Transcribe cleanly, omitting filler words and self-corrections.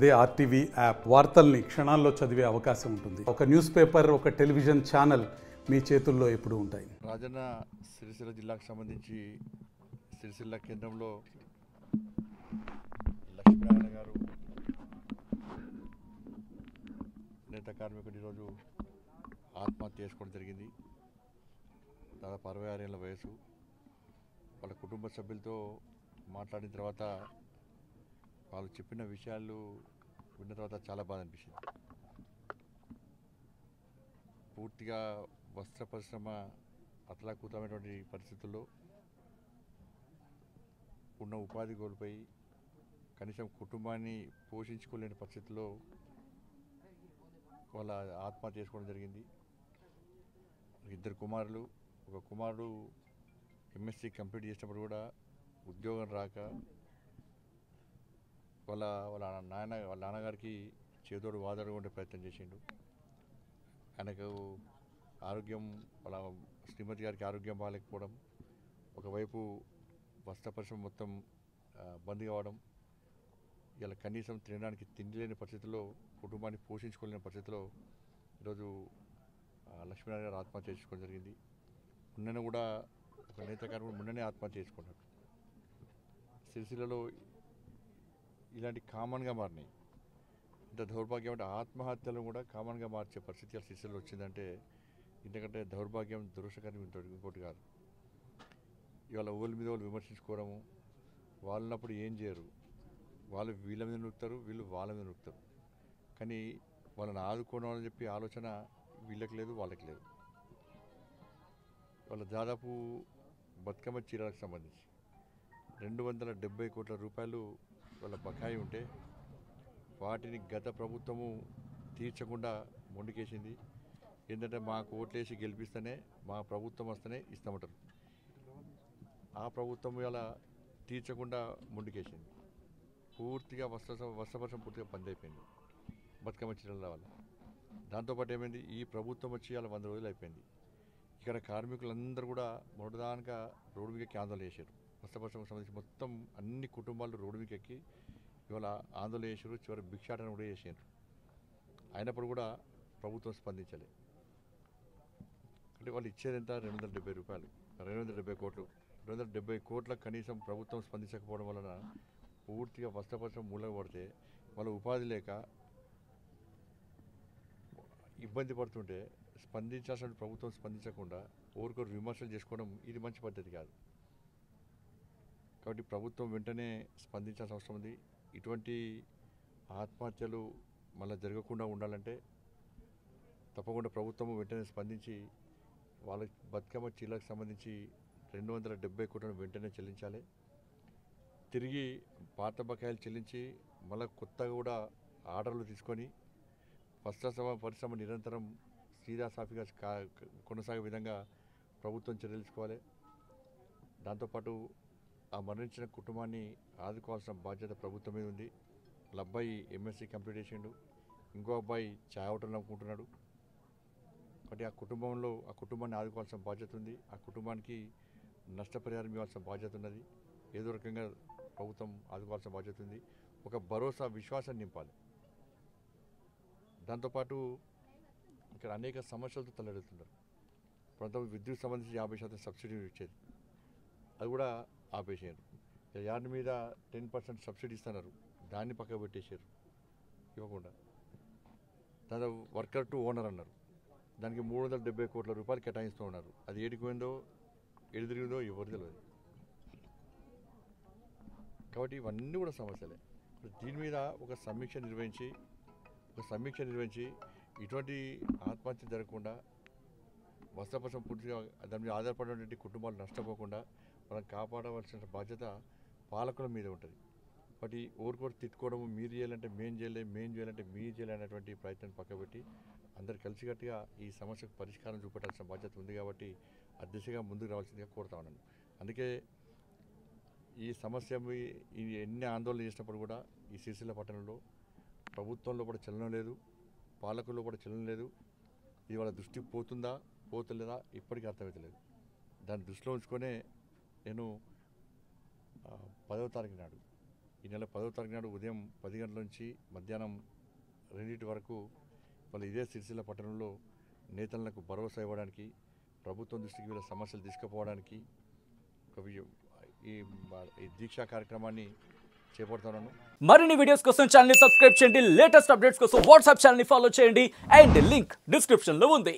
అదే RTV app వార్తల్ని క్షణాల్లో చదివే అవకాశం ఉంటుంది. ఒక న్యూస్ పేపర్, ఒక టెలివిజన్ ఛానల్ మీ చేతుల్లో ఎప్పుడూ ఉంటాయి. రాజన్న సిరిసిల్ల జిల్లాకు సంబంధించి సిరిసిల్ల కేంద్రంలో లక్ష్మీనారాయణ గారు నేత కార్మికుడు ఈరోజు ఆత్మహత్య చేసుకోవడం జరిగింది. దాదాపు 66 ఏళ్ళ వయసు. వాళ్ళ కుటుంబ సభ్యులతో మాట్లాడిన తర్వాత వాళ్ళు చెప్పిన విషయాలు విన్న తర్వాత చాలా బాధ అనిపించింది. పూర్తిగా వస్త్ర పరిశ్రమ అతలాకుతలమైనటువంటి పరిస్థితుల్లో ఉన్న ఉపాధి కోల్పోయి కనీసం కుటుంబాన్ని పోషించుకోలేని పరిస్థితుల్లో వాళ్ళ ఆత్మహత్య చేసుకోవడం జరిగింది. 2 కుమారులు, ఒక కుమారుడు ఎంఎస్సీ కంప్లీట్ చేసినప్పుడు కూడా ఉద్యోగం రాక వాళ్ళ నాన్నగారికి చేదోడు వాదోడు ఉండే ప్రయత్నం చేసిండు. ఆయనకు ఆరోగ్యం, వాళ్ళ శ్రీమతి గారికి ఆరోగ్యం బాగాలేకపోవడం, ఒకవైపు వస్త్ర పరిశ్రమ మొత్తం బంద్ కావడం, ఇలా కనీసం తినడానికి తిండి లేని పరిస్థితుల్లో, కుటుంబాన్ని పోషించుకోలేని పరిస్థితిలో ఈరోజు లక్ష్మీనారాయణ గారు ఆత్మహత్య చేసుకోవడం జరిగింది. మొన్న కూడా ఒక నేత కార్మికుడు మొన్ననే ఆత్మహత్య చేసుకున్నాడు. సిరిసిల్లలో ఇలాంటి కామన్గా మారినాయి. ఇంత దౌర్భాగ్యం అంటే ఆత్మహత్యలను కూడా కామన్గా మార్చే పరిస్థితి సిరిసిల్లలో వచ్చిందంటే ఎందుకంటే దౌర్భాగ్యం, దురదృష్టకరం ఇంకోటి కాదు. ఇవాళ ఊళ్ళ మీద వాళ్ళు విమర్శించుకోవడము, వాళ్ళన్నప్పుడు ఏం చేయరు, వాళ్ళు వీళ్ళ మీద నొక్కుతారు, వీళ్ళు వాళ్ళ మీద నొక్కుతారు. కానీ వాళ్ళని ఆదుకోవడం అని చెప్పి ఆలోచన వీళ్ళకి లేదు, వాళ్ళకి లేదు. వాళ్ళ దాదాపు బతుకమ్మ చీరలకు సంబంధించి 270 కోట్ల రూపాయలు వాళ్ళ బకాయి ఉంటే వాటిని గత ప్రభుత్వము తీర్చకుండా మొండికేసింది. ఏంటంటే మాకు ఓట్లేసి గెలిపిస్తేనే, మా ప్రభుత్వం వస్తేనే ఇస్తామంటారు. ఆ ప్రభుత్వం ఇలా తీర్చకుండా మొండికేసింది. పూర్తిగా వస్త్రపరిశ్రమ పూర్తిగా బంద్ అయిపోయింది బతుకమ్మ చీరల వల్ల. దాంతోపాటు ఏమైంది, ఈ ప్రభుత్వం వచ్చి ఇలా 100 రోజులు అయిపోయింది. ఇక్కడ కార్మికులందరూ కూడా మొదటిదానిగా రోడ్డు మీదకి ఆందోళన చేశారు. వస్త్రపరిశ్రమకు సంబంధించి మొత్తం అన్ని కుటుంబాలు రోడ్డు మీదకి ఎక్కి ఇవాళ ఆందోళన చేశారు. చివరి భిక్షాటన కూడా చేశారు. అయినప్పుడు కూడా ప్రభుత్వం స్పందించలేదు. అంటే వాళ్ళు ఇచ్చేది ఎంత, 270 రూపాయలు, 270 కోట్లు. 270 కోట్లకు కనీసం ప్రభుత్వం స్పందించకపోవడం వలన పూర్తిగా వస్త్రపరిశ్రమ మూలన పడితే వాళ్ళ ఉపాధి లేక ఇబ్బంది పడుతుంటే స్పందించాల్సిన ప్రభుత్వం స్పందించకుండా ఊరికొరు విమర్శలు చేసుకోవడం ఇది మంచి పద్ధతి కాదు. కాబట్టి ప్రభుత్వం వెంటనే స్పందించాల్సిన అవసరం ఉంది. ఇటువంటి ఆత్మహత్యలు మళ్ళీ జరగకుండా ఉండాలంటే తప్పకుండా ప్రభుత్వం వెంటనే స్పందించి వాళ్ళ బతుకమ్మ చీరలకు సంబంధించి 270 కోట్లను వెంటనే చెల్లించాలి. తిరిగి పాత బకాయిలు చెల్లించి మళ్ళీ కొత్తగా కూడా ఆర్డర్లు తీసుకొని వస్త్ర పరిశ్రమ నిరంతరం సీదాసాఫీగా కొనసాగే విధంగా ప్రభుత్వం చర్యలు తీసుకోవాలి. దాంతోపాటు ఆ మరణించిన కుటుంబాన్ని ఆదుకోవాల్సిన బాధ్యత ప్రభుత్వం మీద ఉంది. వాళ్ళ అబ్బాయి ఎంఎస్సీ కంప్లీట్ చేసిండు, ఇంకో అబ్బాయి చాయ్ హోటల్ నమ్ముకుంటున్నాడు. కాబట్టి ఆ కుటుంబాన్ని ఆదుకోవాల్సిన బాధ్యత ఉంది. ఆ కుటుంబానికి నష్టపరిహారం ఇవ్వాల్సిన బాధ్యత ఉన్నది. ఏదో రకంగా ప్రభుత్వం ఆదుకోవాల్సిన బాధ్యత ఉంది. ఒక భరోసా, విశ్వాసాన్ని నింపాలి. దాంతోపాటు ఇక్కడ అనేక సమస్యలతో తలెడుతున్నారు. కొంత విద్యుత్ సంబంధించి 50% సబ్సిడీ ఇచ్చేది, అది కూడా ఆపేసారు. యార్డ్ మీద 10% సబ్సిడీ ఇస్తున్నారు, దాన్ని పక్కకు పెట్టేశారు, ఇవ్వకుండా. దాని వర్కర్ టు ఓనర్ అన్నారు, దానికి 370 కోట్ల రూపాయలు కేటాయిస్తూ ఉన్నారు. అది ఏడికి పోయిందో, ఎడి తిరిగిందో ఎవరు తెలియదు. కాబట్టి ఇవన్నీ కూడా సమస్యలే. దీని మీద ఒక సమీక్ష నిర్వహించి ఇటువంటి ఆత్మహత్య జరగకుండా, వస్త్రపరిశ్రమ పూర్తిగా దాని మీద ఆధారపడినటువంటి కుటుంబాలు నష్టపోకుండా మనం కాపాడవలసిన బాధ్యత పాలకుల మీద ఉంటుంది. బట్ ఊరికోరు తిట్టుకోవడము, మీరు చేయాలంటే మేము చేయాలంటే మీరు చేయాలనేటువంటి ప్రయత్నం పక్కబెట్టి అందరు కలిసికట్టుగా ఈ సమస్యకు పరిష్కారం చూపెట్టాల్సిన బాధ్యత ఉంది. కాబట్టి ఆ దిశగా ముందుకు రావాల్సిందిగా కోరుతా ఉన్నాను. అందుకే ఈ సమస్య ఎన్ని ఆందోళన చేసినప్పుడు కూడా ఈ సిరిసిల్ల పట్టణంలో ప్రభుత్వంలో కూడా చలనం లేదు, పాలకుల్లో కూడా చలనం లేదు. ఇది వాళ్ళ దృష్టికి పోతుందా పోతలేదా ఇప్పటికీ అర్థమవుతలేదు. దాన్ని దృష్టిలో ఉంచుకొనే నేను 10వ తారీఖు నాడు ఈ నెల 10వ తారీఖు నాడు ఉదయం 10 గంటల నుంచి మధ్యాహ్నం 2 వరకు వాళ్ళు ఇదే సిరిసిల్ల పట్టణంలో నేతలకు భరోసా ఇవ్వడానికి, ప్రభుత్వం దృష్టికి వీళ్ళ సమస్యలు తీసుకుపోవడానికి ఈ దీక్షా కార్యక్రమాన్ని చేపడుతున్నాను. మరిన్ని వీడియోస్ కోసం ఛానల్ ని సబ్స్క్రైబ్ చేయండి. లేటెస్ట్ అప్డేట్స్ కోసం వాట్సాప్ ఛానల్ ని ఫాలో చేయండి. అండ్ లింక్ డిస్క్రిప్షన్ లో ఉంది.